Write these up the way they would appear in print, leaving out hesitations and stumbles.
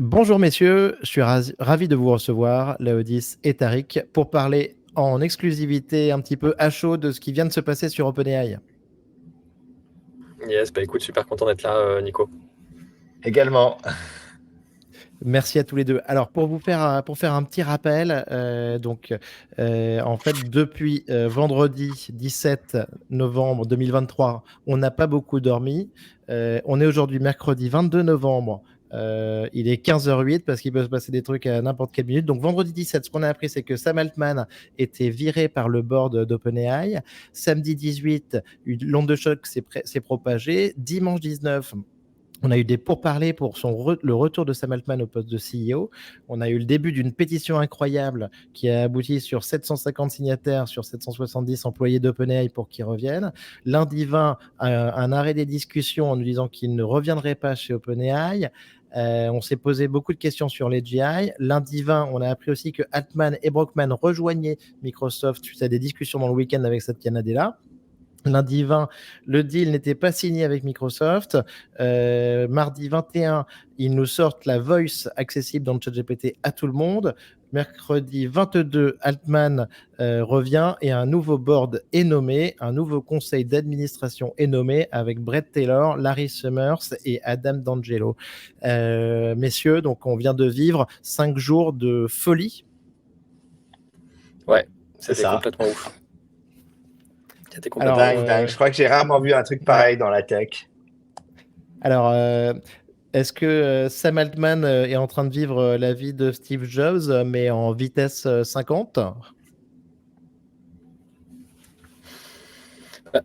Bonjour messieurs, je suis ravi de vous recevoir, Laodis et Tariq, pour parler en exclusivité un petit peu à chaud de ce qui vient de se passer sur OpenAI. Yes, bah écoute, super content d'être là, Nico. Également. Merci à tous les deux. Alors pour faire un petit rappel, en fait depuis vendredi 17 novembre 2023, on n'a pas beaucoup dormi. On est aujourd'hui mercredi 22 novembre. Il est 15h08 parce qu'il peut se passer des trucs à n'importe quelle minute. Donc vendredi 17, ce qu'on a appris, c'est que Sam Altman était viré par le board d'OpenAI. Samedi 18, une l'onde de choc s'est propagée. Dimanche 19, on a eu des pourparlers pour le retour de Sam Altman au poste de CEO. On a eu le début d'une pétition incroyable qui a abouti sur 750 signataires sur 770 employés d'OpenAI pour qu'ils reviennent. Lundi 20, un arrêt des discussions en nous disant qu'il ne reviendrait pas chez OpenAI. On s'est posé beaucoup de questions sur les GI. Lundi 20, on a appris aussi que Altman et Brockman rejoignaient Microsoft suite à des discussions dans le week-end avec Satya Nadella. Lundi 20, le deal n'était pas signé avec Microsoft. Mardi 21, ils nous sortent la voice accessible dans le ChatGPT à tout le monde. Mercredi 22, Altman revient et un nouveau board est nommé, un nouveau conseil d'administration est nommé avec Brett Taylor, Larry Summers et Adam D'Angelo. Messieurs, donc on vient de vivre 5 jours de folie. Ouais, C'est c'était ça. complètement ouf. C'était Alors, complètement ouf. Dingue. Je crois que j'ai rarement vu un truc pareil dans la tech. Alors, est-ce que Sam Altman est en train de vivre la vie de Steve Jobs, mais en vitesse 50?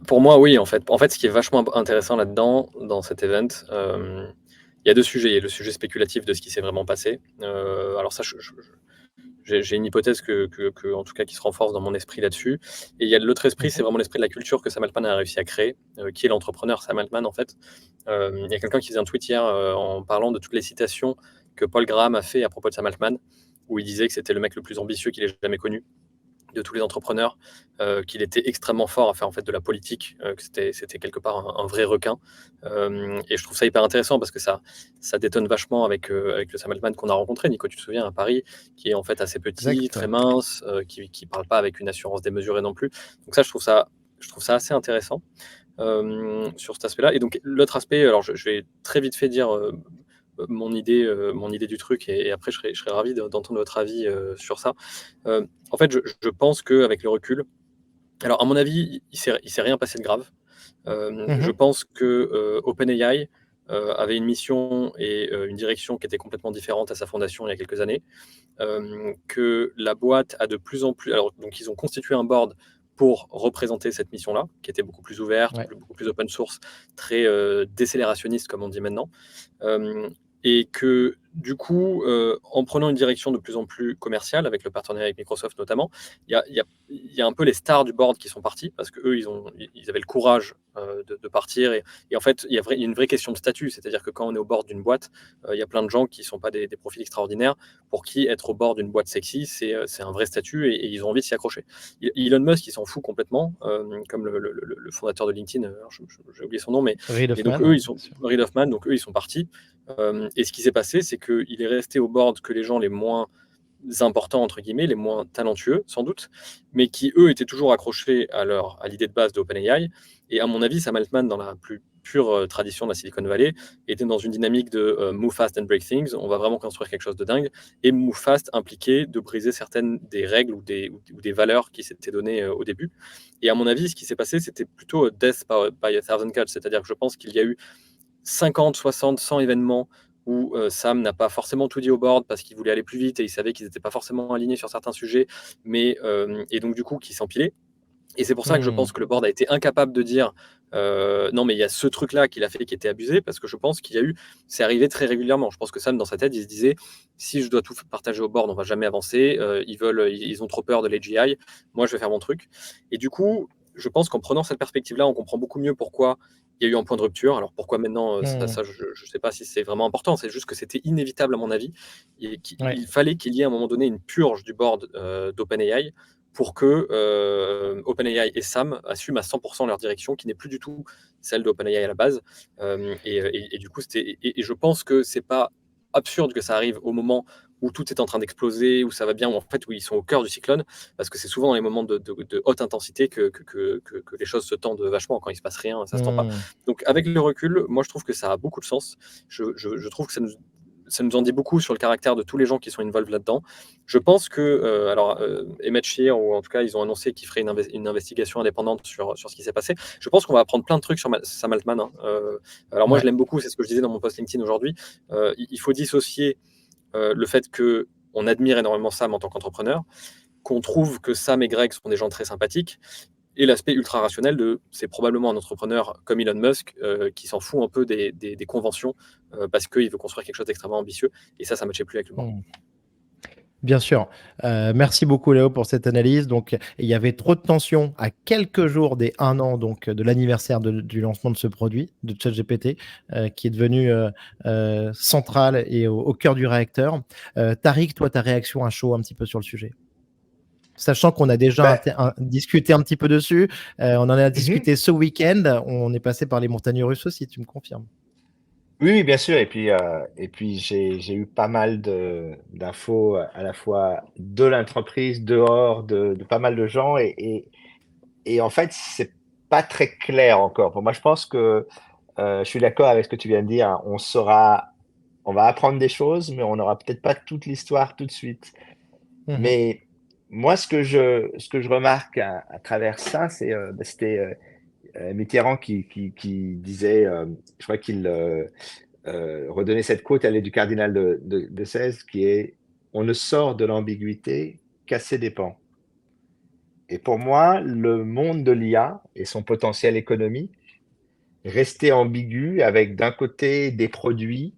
Pour moi, oui, en fait. En fait, ce qui est vachement intéressant là-dedans, dans cet event, il y a deux sujets. Il y a le sujet spéculatif de ce qui s'est vraiment passé. Alors ça, j'ai une hypothèse en tout cas, qui se renforce dans mon esprit là-dessus. Et il y a l'autre esprit, c'est Mhm. vraiment l'esprit de la culture que Sam Altman a réussi à créer, qui est l'entrepreneur Sam Altman, en fait. Il y a quelqu'un qui faisait un tweet hier en parlant de toutes les citations que Paul Graham a fait à propos de Sam Altman, où il disait que c'était le mec le plus ambitieux qu'il ait jamais connu de tous les entrepreneurs, qu'il était extrêmement fort à faire en fait de la politique, que c'était quelque part un vrai requin. Et je trouve ça hyper intéressant parce que ça détonne vachement avec le Sam Altman qu'on a rencontré, Nico, tu te souviens, à Paris, qui est en fait assez petit, Exact. très mince, qui parle pas avec une assurance démesurée non plus. Donc ça, je trouve ça assez intéressant sur cet aspect-là. Et donc l'autre aspect, alors je vais très vite fait dire mon idée du truc et après je serais ravi d'entendre votre avis sur ça. En fait, je pense qu'avec le recul, alors à mon avis, il s'est rien passé de grave. Je Mhm. pense que OpenAI avait une mission et une direction qui était complètement différente à sa fondation il y a quelques années. Que la boîte a de plus en plus. Alors, donc, ils ont constitué un board pour représenter cette mission-là, qui était beaucoup plus ouverte, Ouais. beaucoup plus open source, très décélérationniste, comme on dit maintenant. Euh, et que du coup, en prenant une direction de plus en plus commerciale, avec le partenariat avec Microsoft notamment, il y a un peu les stars du board qui sont partis, parce qu'eux, ils avaient le courage de partir. Et en fait, il y a une vraie question de statut, c'est-à-dire que quand on est au bord d'une boîte, il y a plein de gens qui ne sont pas des profils extraordinaires, pour qui être au bord d'une boîte sexy, c'est un vrai statut et ils ont envie de s'y accrocher. Elon Musk, il s'en fout complètement, comme le fondateur de LinkedIn, j'ai oublié son nom, Reid mais donc Hoffman, eux, ouais, ils sont bien sûr. Reid Hoffman, donc eux, ils sont partis. Et ce qui s'est passé, c'est qu'il est resté au board que les gens les moins importants, entre guillemets, les moins talentueux, sans doute, mais qui, eux, étaient toujours accrochés à l'idée de base d'OpenAI. Et à mon avis, Sam Altman, dans la plus pure tradition de la Silicon Valley, était dans une dynamique de move fast and break things. On va vraiment construire quelque chose de dingue. Et move fast impliquait de briser certaines des règles ou des valeurs qui s'étaient données au début. Et à mon avis, ce qui s'est passé, c'était plutôt death by a thousand cuts. C'est-à-dire que je pense qu'il y a eu 50, 60, 100 événements où Sam n'a pas forcément tout dit au board parce qu'il voulait aller plus vite et il savait qu'ils n'étaient pas forcément alignés sur certains sujets, et donc du coup qui s'empilait. Et c'est pour ça que je Hmm. pense que le board a été incapable de dire non, mais il y a ce truc-là qu'il a fait qui était abusé, parce que je pense qu'il y a eu, c'est arrivé très régulièrement. Je pense que Sam, dans sa tête, il se disait si je dois tout partager au board, on va jamais avancer. Ils ont trop peur de l'AGI. Moi, je vais faire mon truc. Et du coup, je pense qu'en prenant cette perspective-là, on comprend beaucoup mieux pourquoi il y a eu un point de rupture. Alors pourquoi maintenant, Hmm. je ne sais pas si c'est vraiment important. C'est juste que c'était inévitable à mon avis. Ouais. Il fallait qu'il y ait à un moment donné une purge du board d'OpenAI pour que OpenAI et Sam assument à 100% leur direction, qui n'est plus du tout celle d'OpenAI à la base. Et du coup, et je pense que c'est pas absurde que ça arrive au moment où tout est en train d'exploser, où ça va bien, où ils sont au cœur du cyclone, parce que c'est souvent dans les moments de haute intensité que les choses se tendent vachement. Quand il se passe rien, ça se tend pas. Donc avec le recul, moi je trouve que ça a beaucoup de sens. Je trouve que ça nous en dit beaucoup sur le caractère de tous les gens qui sont involved là-dedans. Je pense que, Emmett Shear, ou en tout cas, ils ont annoncé qu'ils feraient une investigation indépendante sur ce qui s'est passé. Je pense qu'on va apprendre plein de trucs sur Sam Altman. Hein. Alors moi, je l'aime beaucoup, c'est ce que je disais dans mon post LinkedIn aujourd'hui. Il faut dissocier le fait qu'on admire énormément Sam en tant qu'entrepreneur, qu'on trouve que Sam et Greg sont des gens très sympathiques, et l'aspect ultra rationnel c'est probablement un entrepreneur comme Elon Musk qui s'en fout un peu des conventions parce qu'il veut construire quelque chose d'extrêmement ambitieux, et ça ne matchait plus avec le board. Bien sûr. Merci beaucoup Léo pour cette analyse. Donc, il y avait trop de tension à quelques jours des 1 an donc, de l'anniversaire du lancement de ce produit, de ChatGPT, qui est devenu central et au cœur du réacteur. Tariq, toi, ta réaction à chaud un petit peu sur le sujet? Sachant qu'on a déjà discuté un petit peu dessus, on en a discuté ce week-end, on est passé par les montagnes russes aussi, tu me confirmes? Oui, bien sûr. Et puis j'ai eu pas mal d'infos à la fois de l'entreprise, dehors, de pas mal de gens. Et en fait, c'est pas très clair encore. Pour moi, je pense que je suis d'accord avec ce que tu viens de dire. Hein. On va apprendre des choses, mais on n'aura peut-être pas toute l'histoire tout de suite. Mais moi, ce que je remarque à travers ça, c'était Mitterrand qui disait, je crois qu'il redonnait cette quote, elle est du cardinal de Sèze, qui est « On ne sort de l'ambiguïté qu'à ses dépens ». Et pour moi, le monde de l'IA et son potentiel économique restait ambigu avec d'un côté des produits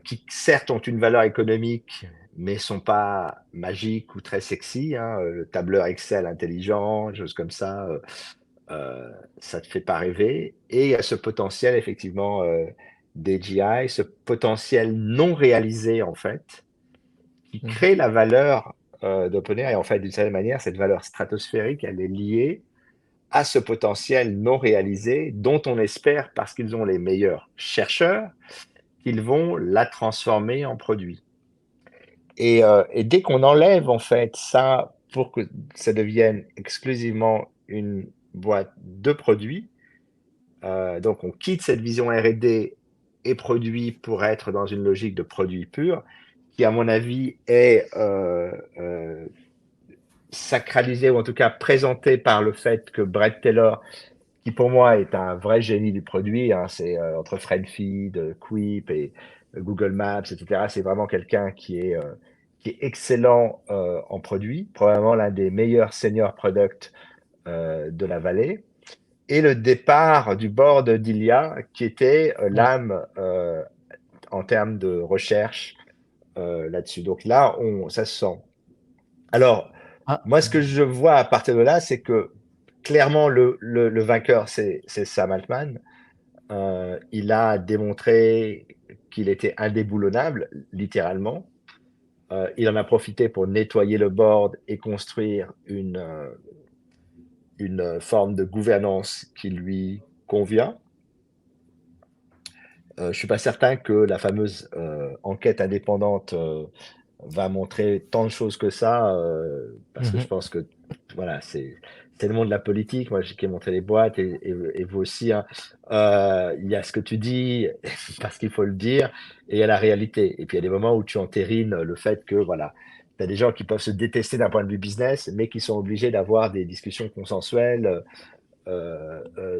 qui certes ont une valeur économique, mais sont pas magiques ou très sexy. Hein, le tableur Excel intelligent, des choses comme ça te fait pas rêver. Et il y a ce potentiel effectivement d'AGI, ce potentiel non réalisé en fait, qui crée la valeur d'OpenAI. Et en fait, d'une certaine manière, cette valeur stratosphérique, elle est liée à ce potentiel non réalisé dont on espère, parce qu'ils ont les meilleurs chercheurs, qu'ils vont la transformer en produit. Et dès qu'on enlève en fait ça pour que ça devienne exclusivement une boîte de produits, donc on quitte cette vision R&D et produit pour être dans une logique de produit pur, qui à mon avis est sacralisée ou en tout cas présentée par le fait que Bret Taylor, qui pour moi est un vrai génie du produit, hein, c'est entre FriendFeed, Quip et Google Maps, etc. C'est vraiment quelqu'un qui est excellent en produit, probablement l'un des meilleurs senior product de la vallée. Et le départ du board d'Ilia, qui était l'âme en termes de recherche là-dessus. Donc là, ça se sent. Alors, moi, ce que je vois à partir de là, c'est que clairement, le vainqueur, c'est Sam Altman. Il a démontré qu'il était indéboulonnable, littéralement. Il en a profité pour nettoyer le board et construire une forme de gouvernance qui lui convient. Je ne suis pas certain que la fameuse enquête indépendante va montrer tant de choses que ça, parce que je pense que voilà, c'est le monde de la politique. Moi, j'ai montré les boîtes et vous aussi. Hein. Il y a ce que tu dis parce qu'il faut le dire, et il y a la réalité. Et puis il y a des moments où tu entérines le fait que voilà, tu as des gens qui peuvent se détester d'un point de vue business, mais qui sont obligés d'avoir des discussions consensuelles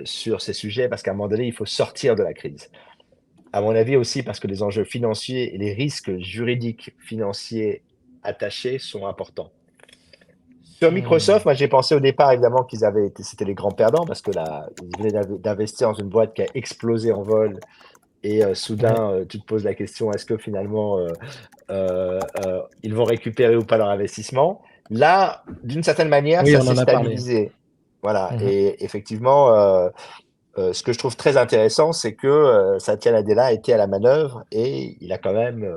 sur ces sujets, parce qu'à un moment donné, il faut sortir de la crise. À mon avis aussi parce que les enjeux financiers et les risques juridiques financiers attachés sont importants. Sur Microsoft, moi j'ai pensé au départ évidemment c'était les grands perdants parce que ils venaient d'investir dans une boîte qui a explosé en vol et soudain tu te poses la question, est-ce que finalement ils vont récupérer ou pas leur investissement? Là, d'une certaine manière, ça s'est stabilisé. Voilà, et effectivement, ce que je trouve très intéressant, c'est que Satya Nadella était à la manœuvre et il a quand même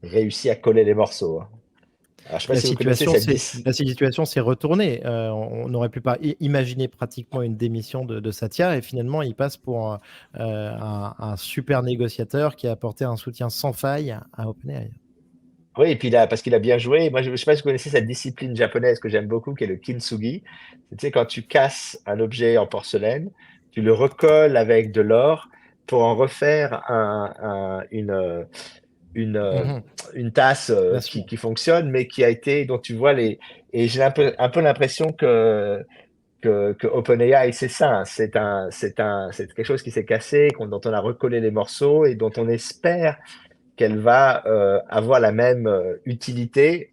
réussi à coller les morceaux. Hein. Alors, je sais pas si vous connaissez cette La situation s'est retournée. On n'aurait pu pas imaginer pratiquement une démission de Satya et finalement il passe pour un super négociateur qui a apporté un soutien sans faille à OpenAI. Oui, et puis là, parce qu'il a bien joué. Moi, je ne sais pas si vous connaissez cette discipline japonaise que j'aime beaucoup, qui est le kintsugi. Tu sais, quand tu casses un objet en porcelaine, tu le recolles avec de l'or pour en refaire une, euh, Mhm, une tasse bien sûr. qui fonctionne, mais qui a été, dont tu vois les. Et j'ai un peu l'impression que OpenAI, c'est ça, hein. C'est quelque chose qui s'est cassé, dont on a recollé les morceaux et dont on espère qu'elle va avoir la même utilité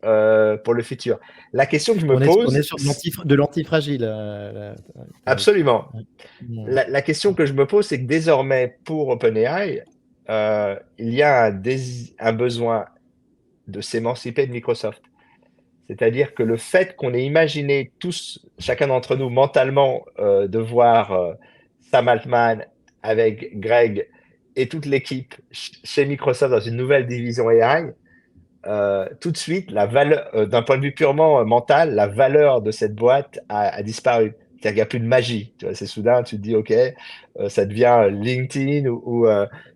pour le futur. La question que je me On est pose, sur de l'antifragile, Tariq. absolument, Ouais. Mhm. la question que je me pose, c'est que désormais, pour OpenAI, il y a un besoin de s'émanciper de Microsoft. C'est-à-dire que le fait qu'on ait imaginé tous, chacun d'entre nous, mentalement, de voir Sam Altman avec Greg et toute l'équipe chez Microsoft dans une nouvelle division AI, tout de suite, la valeur, d'un point de vue purement mental, la valeur de cette boîte a disparu. C'est-à-dire qu'il n'y a plus de magie. Tu vois, c'est soudain, tu te dis, OK, ça devient LinkedIn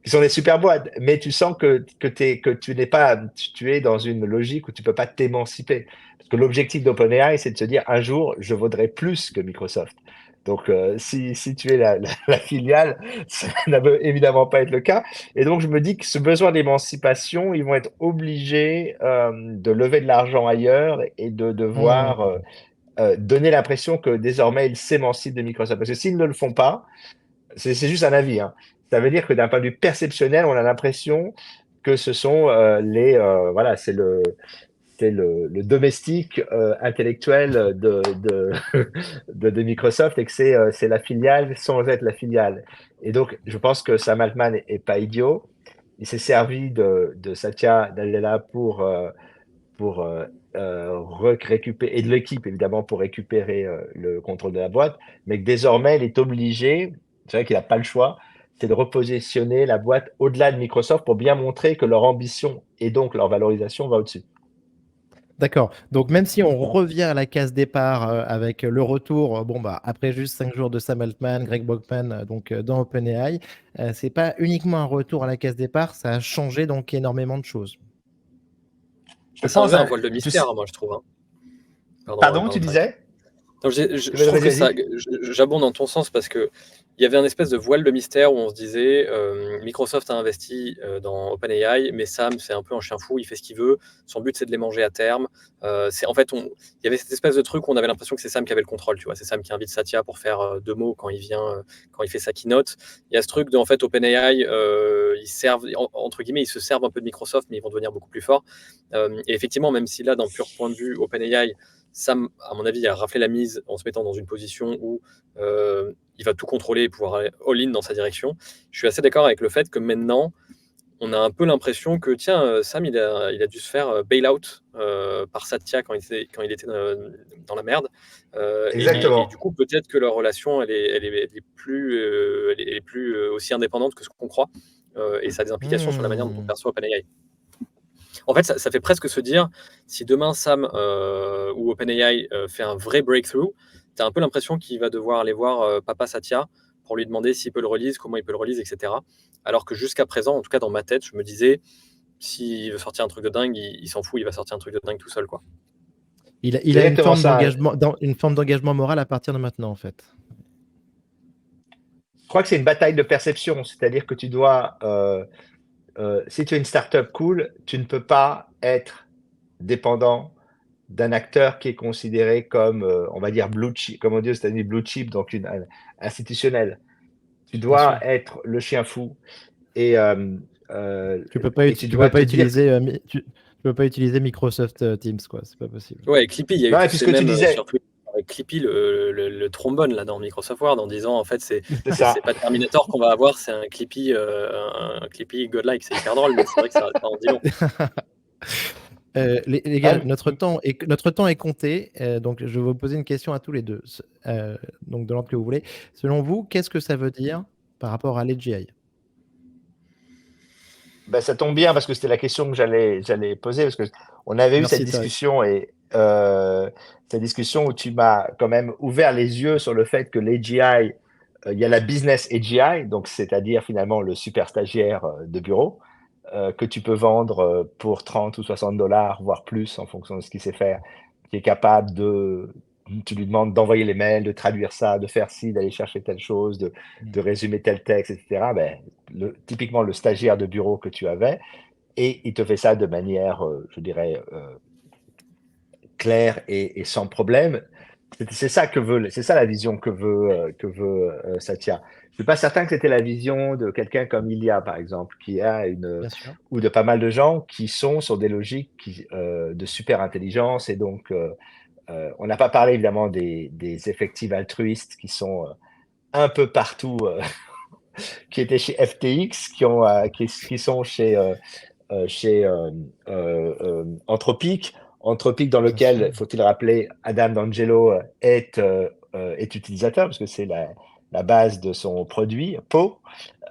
qui sont des super boîtes, mais tu sens que tu n'es pas, tu es dans une logique où tu peux pas t'émanciper. Parce que l'objectif d'OpenAI, c'est de se dire, un jour, je vaudrai plus que Microsoft. Donc, si tu es la filiale, ça ne veut évidemment pas être le cas. Et donc, je me dis que ce besoin d'émancipation, ils vont être obligés de lever de l'argent ailleurs et de devoir Mhm. donner l'impression que désormais, ils s'émancipent de Microsoft. Parce que s'ils ne le font pas, c'est juste un avis, hein. Ça veut dire que d'un point de vue perceptionnel, on a l'impression que ce sont voilà, c'est le domestique intellectuel de Microsoft et que c'est la filiale sans être la filiale. Et donc, je pense que Sam Altman est pas idiot. Il s'est servi de Satya Nadella pour récupérer, et de l'équipe évidemment pour récupérer le contrôle de la boîte, mais que désormais, il est obligé, c'est vrai qu'il n'a pas le choix, c'est de repositionner la boîte au-delà de Microsoft pour bien montrer que leur ambition et donc leur valorisation va au-dessus. D'accord. Donc même si on revient à la case départ avec le retour, bon bah après juste 5 jours de Sam Altman, Greg Brockman, donc dans OpenAI, c'est pas uniquement un retour à la case départ, ça a changé donc énormément de choses. Je Ça pense, enlevait un hein, voile de mystère, moi, je trouve, hein. pardon, tu Pardon, Tariq. disais? Non, je trouve Vas-y, que vas-y. j'abonde dans ton sens parce que il y avait un espèce de voile de mystère où on se disait Microsoft a investi dans OpenAI, mais Sam c'est un peu un chien fou, il fait ce qu'il veut, son but c'est de les manger à terme. En fait, il y avait cette espèce de truc où on avait l'impression que c'est Sam qui avait le contrôle, tu vois, c'est Sam qui invite Satya pour faire 2 mots quand il vient, quand il fait sa keynote. Il y a ce truc de en fait OpenAI, ils servent entre guillemets, ils se servent un peu de Microsoft, mais ils vont devenir beaucoup plus forts. Et effectivement, même si là, d'un pur point de vue OpenAI Sam, à mon avis, a raflé la mise en se mettant dans une position où il va tout contrôler et pouvoir aller all-in dans sa direction. Je suis assez d'accord avec le fait que maintenant, on a un peu l'impression que, tiens, Sam, il a dû se faire bail-out par Satya quand il était dans la merde. Et du Exactement. coup, peut-être que leur relation, elle est plus aussi indépendante que ce qu'on croit. Et ça a des implications sur la manière dont on Hmm. perçoit OpenAI. En fait, ça fait presque se dire, si demain Sam ou OpenAI fait un vrai breakthrough, tu as un peu l'impression qu'il va devoir aller voir Papa Satya pour lui demander s'il peut le release, comment il peut le release, etc. Alors que jusqu'à présent, en tout cas dans ma tête, je me disais, s'il veut sortir un truc de dingue, il s'en fout, il va sortir un truc de dingue tout seul, quoi. Il C'est a exactement ça. une forme d'engagement moral à partir de maintenant en fait. Je crois que c'est une bataille de perception, c'est-à-dire que tu dois, si tu es une startup cool, tu ne peux pas être dépendant d'un acteur qui est considéré comme, on va dire, blue chip, comme on dit aux États-Unis, blue chip, donc institutionnel. Tu Bien dois sûr. être le chien fou et, euh, et tu Tu dois peux pas te dire. utiliser tu peux pas utiliser Microsoft Teams quoi, c'est pas possible. Ouais, Clippy, il y a eu Non, et tous puis ce ces que tu mèmes sur disais, Twitter avec Clippy, le trombone là, dans Microsoft Word, en disant en fait, c'est ça. c'est pas Terminator qu'on va avoir, c'est un Clippy godlike. C'est hyper drôle, mais c'est vrai que ça en dit long. Les gars, Ah, notre temps est compté, donc je vais vous poser une question à tous les deux, donc de l'ordre que vous voulez. Selon vous, qu'est-ce que ça veut dire par rapport à l'AGI? Bah, ça tombe bien parce que c'était la question que j'allais poser parce qu'on avait eu cette Merci Tariq. discussion et cette discussion où tu m'as quand même ouvert les yeux sur le fait que l'AGI, il y a la business AGI, donc c'est-à-dire finalement le super stagiaire de bureau que tu peux vendre pour 30 ou 60 dollars, voire plus en fonction de ce qu'il sait faire, qui est capable tu lui demandes d'envoyer les mails, de traduire ça, de faire ci, d'aller chercher telle chose, de résumer tel texte, etc. Ben, typiquement le stagiaire de bureau que tu avais, et il te fait ça de manière, je dirais, claire et sans problème. C'est ça c'est ça la vision que veut Satya. Je suis pas certain que c'était la vision de quelqu'un comme Ilya, par exemple, Bien sûr. ou de pas mal de gens qui sont sur des logiques de super intelligence. Et donc, on n'a pas parlé évidemment des effectifs altruistes qui sont un peu partout, qui étaient chez FTX, qui sont chez Anthropic. Anthropic, dans Bien sûr. lequel, faut-il rappeler, Adam D'Angelo est utilisateur, parce que c'est la base de son produit, Po.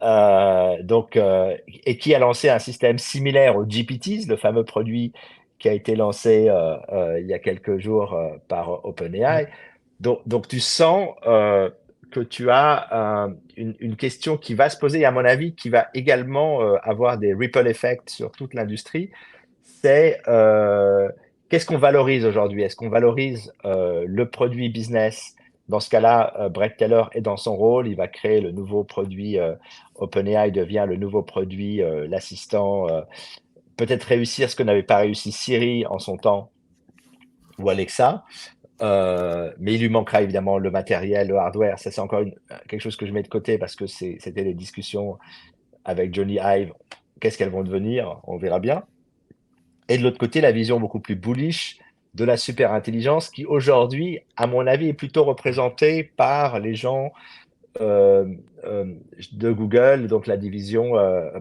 Et qui a lancé un système similaire au GPTs, le fameux produit qui a été lancé il y a quelques jours par Mm. OpenAI. Donc tu sens que tu as une question qui va se poser, et à mon avis, qui va également avoir des ripple effects sur toute l'industrie. C'est qu'est-ce qu'on valorise aujourd'hui? Est-ce qu'on valorise le produit business? Dans ce cas-là, Brett Taylor est dans son rôle, il va créer le nouveau produit. OpenAI devient le nouveau produit, l'assistant. Peut-être réussir ce que n'avait pas réussi Siri en son temps ou Alexa. Mais il lui manquera évidemment le matériel, le hardware. Ça, c'est encore quelque chose que je mets de côté parce que c'était des discussions avec Johnny Ive. Qu'est-ce qu'elles vont devenir? On verra bien. Et de l'autre côté, la vision beaucoup plus bullish de la super intelligence qui aujourd'hui, à mon avis, est plutôt représentée par les gens euh, euh, de Google, donc la division,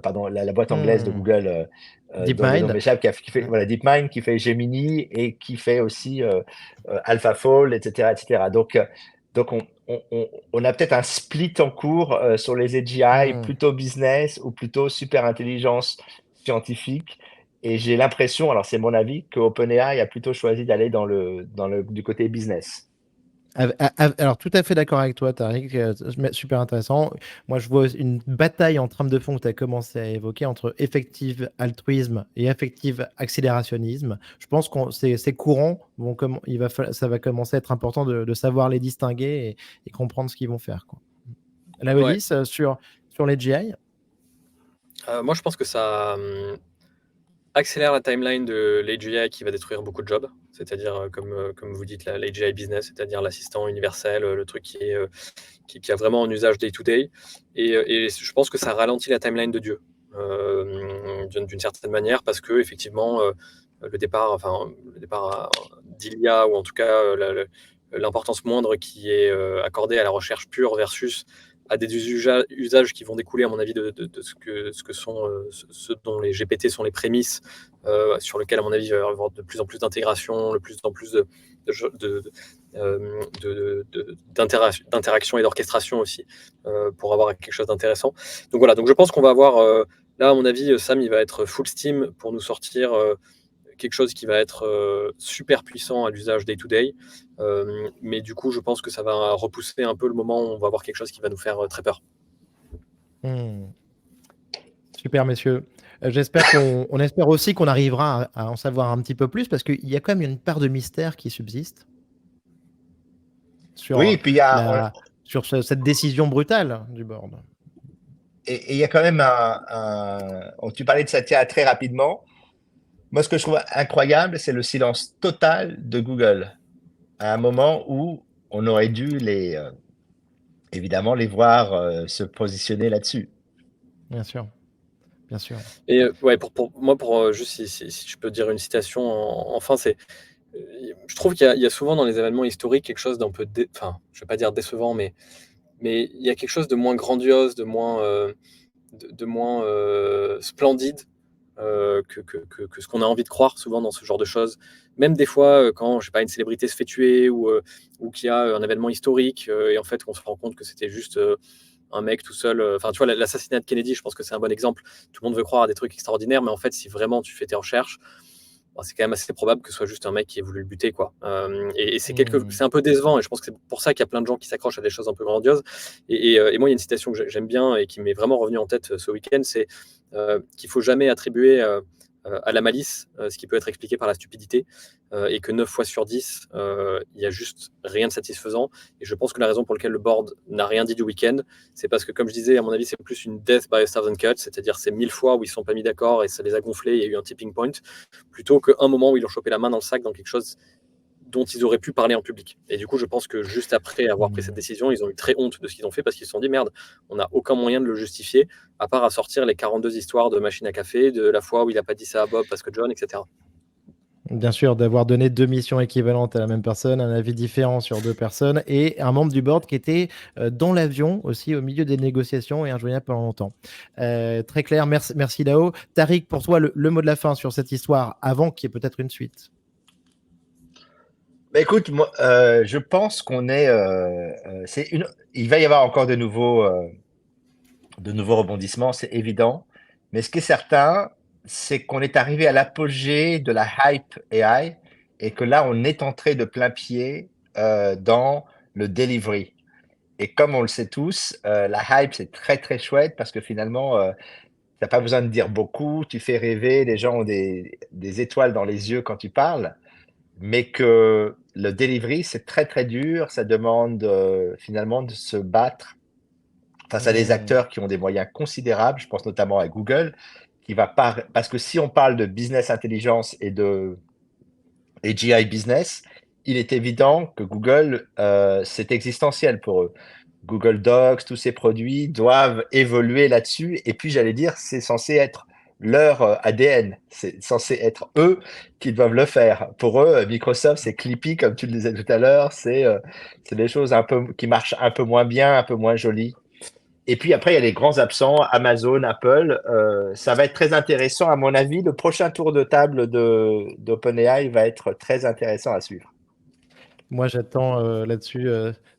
pardon, la boîte anglaise de Mm. Google, dont le nom DeepMind. m'échappe, qui fait Mm. voilà, DeepMind, qui fait Gemini et qui fait aussi AlphaFold, etc., etc. Donc on a peut-être un split en cours sur les AGI, Mm. plutôt business ou plutôt super intelligence scientifique. Et j'ai l'impression, alors c'est mon avis, que OpenAI a plutôt choisi d'aller du côté business. Alors, tout à fait d'accord avec toi, Tariq. Super intéressant. Moi, je vois une bataille en trame de fond que tu as commencé à évoquer entre effectif altruisme et effectif accélérationnisme. Je pense que ces courants ça va commencer à être important de savoir les distinguer et comprendre ce qu'ils vont faire, quoi. Ouais. Laodis, sur les GI? Moi, je pense que ça accélère la timeline de l'AGI qui va détruire beaucoup de jobs, c'est-à-dire, comme vous dites, l'AGI business, c'est-à-dire l'assistant universel, le truc qui a vraiment un usage day-to-day. Et je pense que ça ralentit la timeline de Dieu, d'une certaine manière, parce que effectivement, le départ d'Ilia, ou en tout cas l'importance moindre qui est accordée à la recherche pure versus à des usages qui vont découler, à mon avis, de ce que sont ce dont les GPT sont les prémices, sur lesquels, à mon avis, il va y avoir de plus en plus d'intégration, de plus en plus d'interaction et d'orchestration aussi, pour avoir quelque chose d'intéressant. Donc voilà, donc je pense qu'on va avoir, là, à mon avis, Sam, il va être full steam pour nous sortir quelque chose qui va être super puissant à l'usage day-to-day. Mais du coup, je pense que ça va repousser un peu le moment où on va avoir quelque chose qui va nous faire très peur. Hmm. Super, messieurs. On espère aussi qu'on arrivera à en savoir un petit peu plus parce qu'il y a quand même une part de mystère qui subsiste Oui, sur, et puis cette décision brutale du board. il y a quand même tu parlais de Satya très rapidement. Moi, ce que je trouve incroyable, c'est le silence total de Google à un moment où on aurait dû évidemment les voir se positionner là-dessus. Bien sûr, bien sûr. Et ouais, pour moi, juste si je peux dire une citation enfin, c'est je trouve qu'il y a souvent dans les événements historiques quelque chose d'un peu, enfin, je vais pas dire décevant, mais il y a quelque chose de moins grandiose, de moins splendide que ce qu'on a envie de croire souvent dans ce genre de choses. Même des fois, quand, je sais pas, une célébrité se fait tuer ou qu'il y a un événement historique et en fait, on se rend compte que c'était juste un mec tout seul. Enfin, tu vois, l'assassinat de Kennedy, je pense que c'est un bon exemple. Tout le monde veut croire à des trucs extraordinaires, mais en fait, si vraiment tu fais tes recherches, c'est quand même assez probable que ce soit juste un mec qui ait voulu le buter, quoi. Et c'est un peu décevant, et je pense que c'est pour ça qu'il y a plein de gens qui s'accrochent à des choses un peu grandioses. Et moi, il y a une citation que j'aime bien et qui m'est vraiment revenue en tête ce week-end, c'est qu'il faut jamais attribuer à la malice ce qui peut être expliqué par la stupidité, et que 9 fois sur 10, il y a juste rien de satisfaisant. Et je pense que la raison pour laquelle le board n'a rien dit du week-end, c'est parce que, comme je disais, à mon avis, c'est plus une death by a thousand cuts, c'est-à-dire c'est 1000 fois où ils ne sont pas mis d'accord et ça les a gonflés, il y a eu un tipping point, plutôt qu'un moment où ils ont chopé la main dans le sac dans quelque chose dont ils auraient pu parler en public. Et du coup, je pense que juste après avoir pris cette décision, ils ont eu très honte de ce qu'ils ont fait, parce qu'ils se sont dit, merde, on n'a aucun moyen de le justifier, à part à sortir les 42 histoires de machine à café, de la fois où il n'a pas dit ça à Bob parce que John, etc. Bien sûr, d'avoir donné 2 missions équivalentes à la même personne, un avis différent sur 2 personnes et un membre du board qui était, dans l'avion aussi au milieu des négociations et injoignable pendant longtemps. Très clair, merci Lao. Tariq, pour toi, le mot de la fin sur cette histoire avant qu'il y ait peut-être une suite? Bah, écoute, moi, je pense qu'on est, il va y avoir encore de nouveaux rebondissements, c'est évident. Mais ce qui est certain, c'est qu'on est arrivé à l'apogée de la hype AI et que là, on est entré de plein pied dans le delivery. Et comme on le sait tous, la hype, c'est très, très chouette parce que finalement, tu n'as pas besoin de dire beaucoup, tu fais rêver, les gens ont des étoiles dans les yeux quand tu parles, mais que le delivery, c'est très, très dur. Ça demande finalement de se battre face à des acteurs qui ont des moyens considérables. Je pense notamment à Google, qui va pas, parce que si on parle de business intelligence et de AGI business, il est évident que Google, c'est existentiel pour eux. Google Docs, tous ces produits doivent évoluer là-dessus. Et puis, j'allais dire, c'est censé être leur ADN. C'est censé être eux qui doivent le faire. Pour eux, Microsoft, c'est Clippy, comme tu le disais tout à l'heure. C'est des choses un peu qui marchent un peu moins bien, un peu moins jolies. Et puis après, il y a les grands absents, Amazon, Apple. Ça va être très intéressant. À mon avis, le prochain tour de table d'OpenAI va être très intéressant à suivre. Moi, j'attends là-dessus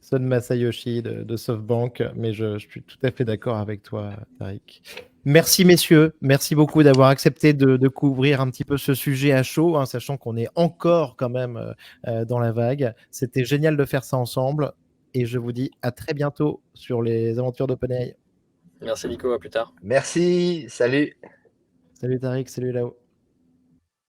Son Masayoshi de SoftBank, mais je suis tout à fait d'accord avec toi, Tariq. Merci, messieurs. Merci beaucoup d'avoir accepté de couvrir un petit peu ce sujet à chaud, hein, sachant qu'on est encore quand même dans la vague. C'était génial de faire ça ensemble. Et je vous dis à très bientôt sur les aventures d'OpenAI. Merci Nico, à plus tard. Merci, salut. Salut Tariq, salut Lao.